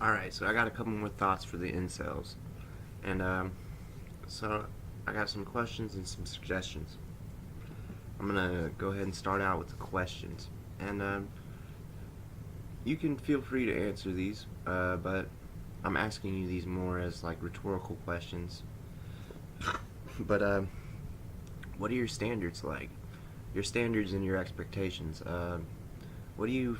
Alright, so I got a couple more thoughts for the incels. And, so I got some questions and some suggestions. I'm gonna go ahead and start out with the questions. And, you can feel free to answer these, but I'm asking you these more as like rhetorical questions. But, what are your standards like? Your standards and your expectations. What do you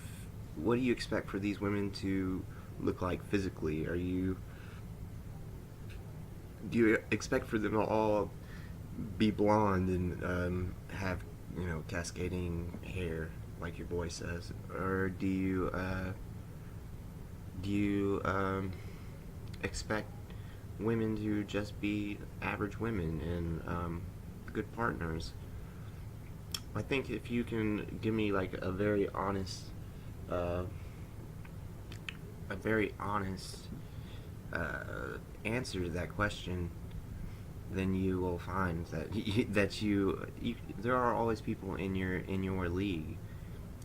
what do you expect for these women to look like physically? Do you expect for them to all be blonde and have cascading hair like your boy says, or do you expect women to just be average women and good partners? I think if you can give me like uh, a very honest answer to that question, then you will find that there are always people in your league.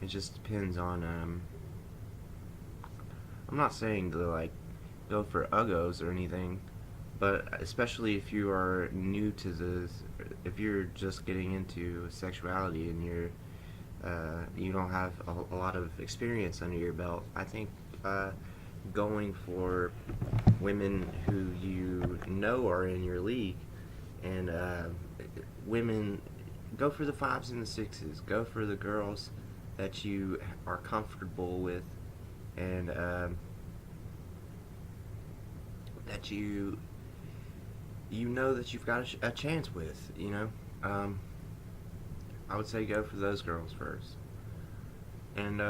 It just depends on. I'm not saying to like go for uggos or anything, but especially if you are new to this, if you're just getting into sexuality and you don't have a lot of experience under your belt, I think going for women who you know are in your league and women, go for the fives and the sixes. Go for the girls that you are comfortable with and that you know that you've got a chance with. Um, I would say go for those girls first, and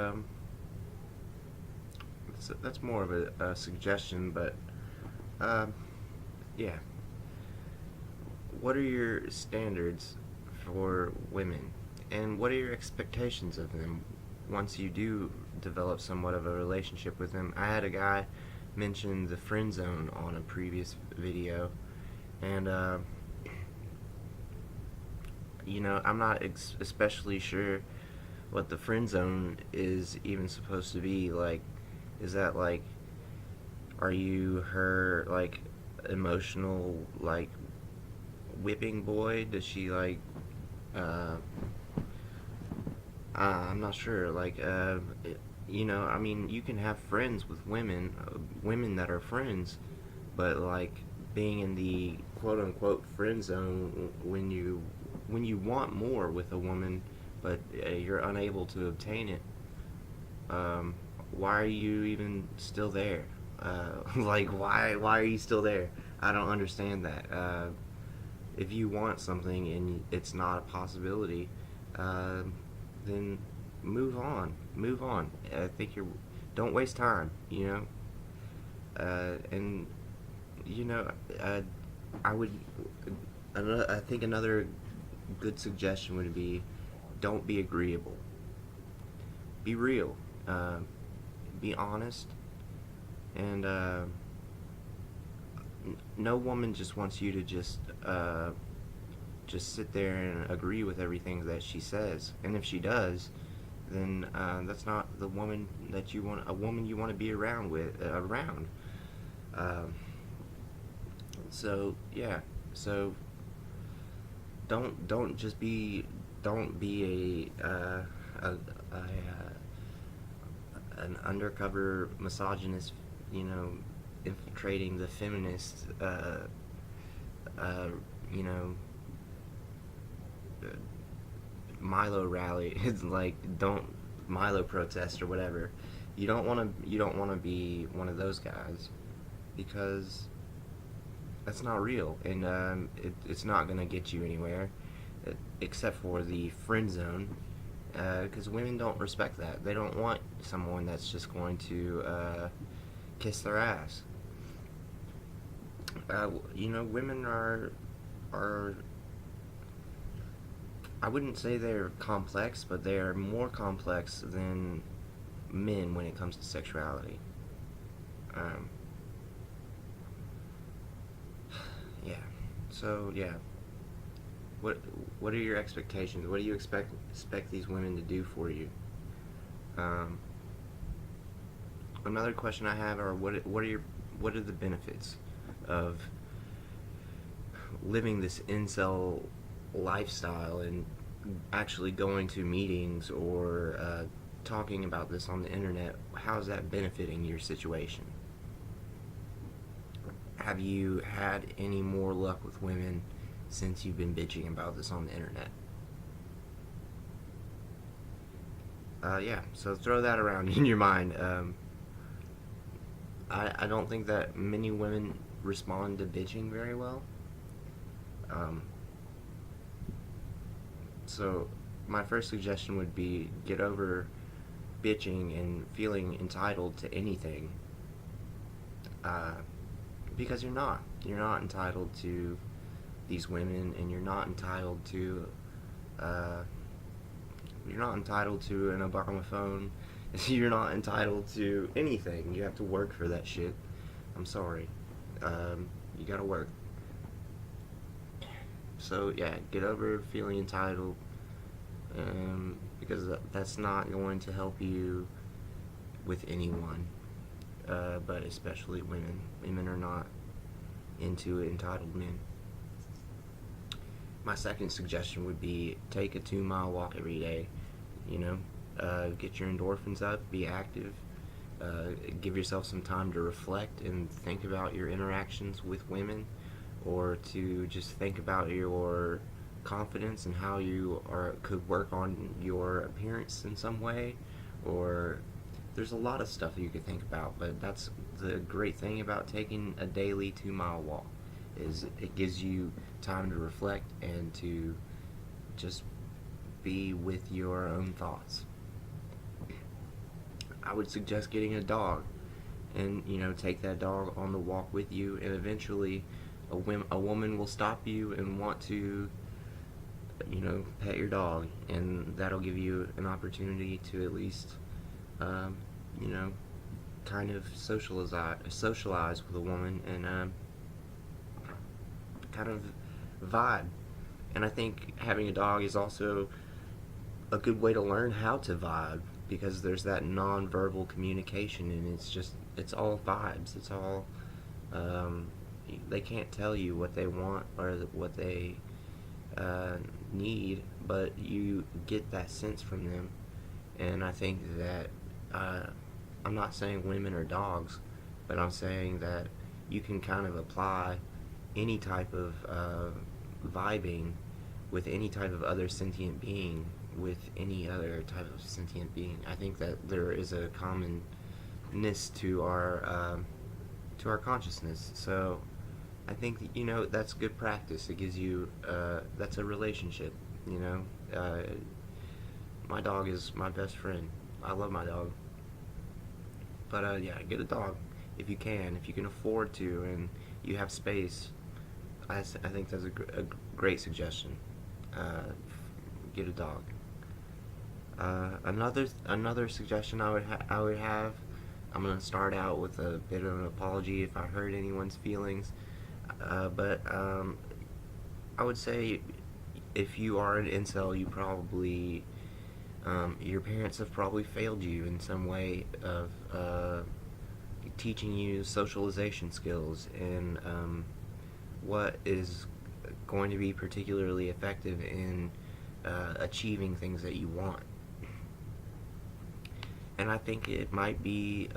that's more of a suggestion. But um, yeah, what are your standards for women, and what are your expectations of them once you do develop somewhat of a relationship with them? I had a guy mention the friend zone on a previous video, and I'm not especially sure what the friend zone is even supposed to be. Like, is that like, are you her like emotional like whipping boy? Does she like uh I'm not sure. Like, I mean, you can have friends with women, women that are friends, but like being in the quote unquote friend zone when you want more with a woman, but you're unable to obtain it. Um, why are you even still there? Like, why are you still there? I don't understand that. If you want something and it's not a possibility, uh, then move on. Move on. I think you're. Don't waste time. And you know, uh, I would. I think another good suggestion would be, don't be agreeable. Be real. Uh, be honest. And no woman just wants you to just sit there and agree with everything that she says. And if she does, then that's not the woman that you want. A woman you want to be around. Um, so yeah. So don't just be don't be a, an undercover misogynist. You know, infiltrating the feminist. Uh, you know, Milo rally. It's like, don't Milo protest or whatever. You don't want to be one of those guys, because that's not real, and it's not gonna get you anywhere, except for the friend zone. Because women don't respect that. They don't want someone that's just going to kiss their ass. Women are I wouldn't say they're complex, but they are more complex than men when it comes to sexuality. Um, yeah. So yeah, what what are your expectations? What do you expect these women to do for you? Um, Another question I have are what are the benefits of living this incel lifestyle and actually going to meetings or talking about this on the internet? How's that benefiting your situation? Have you had any more luck with women since you've been bitching about this on the internet? Yeah, so throw that around in your mind. I don't think that many women respond to bitching very well. Um, so, my first suggestion would be get over bitching and feeling entitled to anything, uh, because you're not. You're not entitled to these women, and uh, you're not entitled to an Obama phone. You're not entitled to anything. You have to work for that shit. I'm sorry. You gotta work. So yeah, get over feeling entitled, because that's not going to help you with anyone, but especially women. Women are not into entitled men. My second suggestion would be take a 2 mile walk every day. You know, get your endorphins up, be active, give yourself some time to reflect and think about your interactions with women, or to just think about your confidence and how you could work on your appearance in some way, or there's a lot of stuff that you could think about. But that's the great thing about taking a daily 2 mile walk, is it gives you time to reflect and to just be with your own thoughts. I would suggest getting a dog, and take that dog on the walk with you, and eventually a woman will stop you and want to pet your dog, and that'll give you an opportunity to at least um, you know kind of socialize with a woman, and kind of vibe. And I think having a dog is also a good way to learn how to vibe, because there's that non-verbal communication, and it's all vibes. It's all um, they can't tell you what they want or what they need, but you get that sense from them. And I think that uh, I'm not saying women are dogs, but I'm saying that you can kind of apply any type of vibing with any type of other sentient being, with any other type of sentient being. I think that there is a commonness to our consciousness. So I think that, that's good practice. It gives you that's a relationship. You know, my dog is my best friend. I love my dog. But yeah, get a dog if you can, afford to, and you have space. I think that's a great suggestion. Uh, get a dog. Another suggestion I would have. I'm gonna start out with a bit of an apology if I hurt anyone's feelings, but I would say if you are an incel, you probably your parents have probably failed you in some way of teaching you socialization skills, and what is going to be particularly effective in achieving things that you want. And I think it might be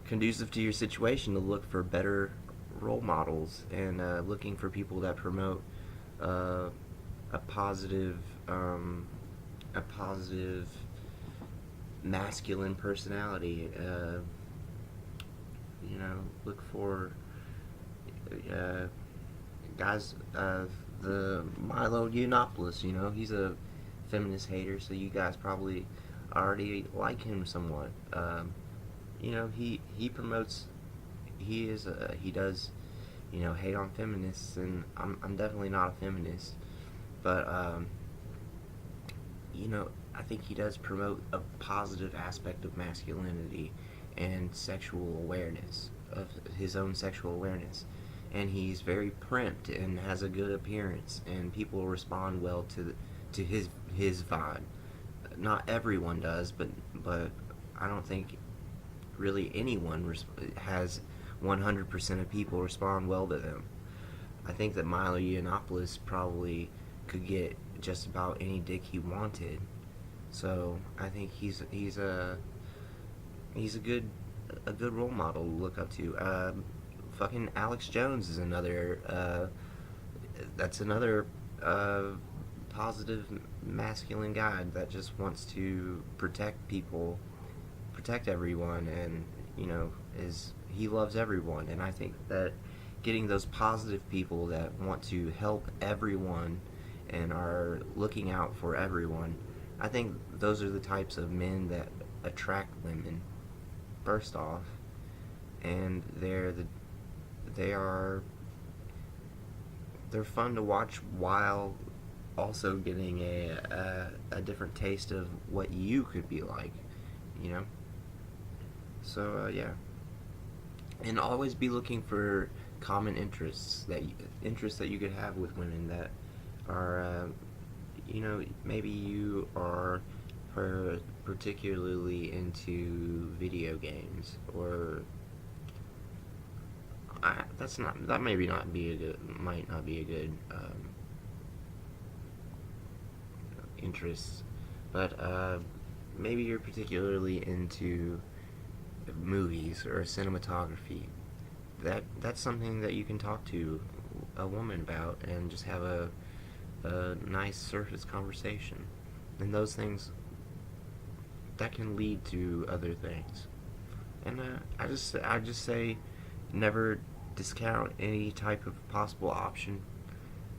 conducive to your situation to look for better role models, and looking for people that promote uh, a positive um, a positive masculine personality. Look for uh, guys. The Milo Yiannopoulos. He's a feminist hater, so you guys probably already like him somewhat. He promotes. He does. Hate on feminists, and I'm definitely not a feminist, but I think he does promote a positive aspect of masculinity and sexual awareness, of his own sexual awareness. And he's very primped and has a good appearance, and people respond well to his vibe. Not everyone does, but but I don't think really anyone has 100% of people respond well to them. I think that Milo Yiannopoulos probably could get just about any dick he wanted. So I think he's a good role model to look up to. Fucking Alex Jones is another. That's another uh, positive masculine guy that just wants to protect people, protect everyone, and is he loves everyone. And I think that getting those positive people that want to help everyone and are looking out for everyone, I think those are the types of men that attract women. First off, and they are they're fun to watch while also getting a different taste of what you could be like, you know. So yeah, and always be looking for common interests that you could have with women that are maybe you are particularly into video games or that maybe not be a good might not be a good interest, but maybe you're particularly into movies or cinematography. That's something that you can talk to a woman about and just have a nice surface conversation. And those things that can lead to other things. And I just say never discount any type of possible option,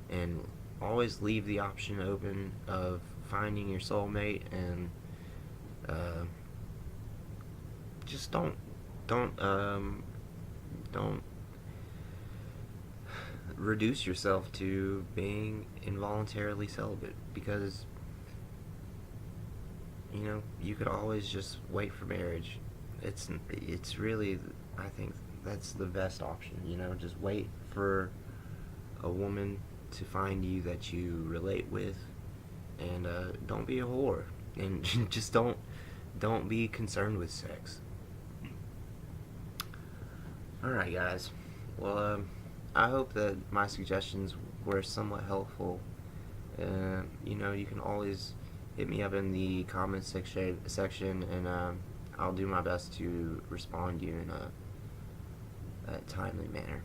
and always leave the option open of finding your soulmate, and uh, just don't reduce yourself to being involuntarily celibate, because you could always just wait for marriage. It's really, I think that's the best option. Just wait for a woman to find you that you relate with, and don't be a whore, and just don't be concerned with sex. All right, guys. Well, I hope that my suggestions were somewhat helpful. You can always hit me up in the comments section, and I'll do my best to respond to you in a timely manner.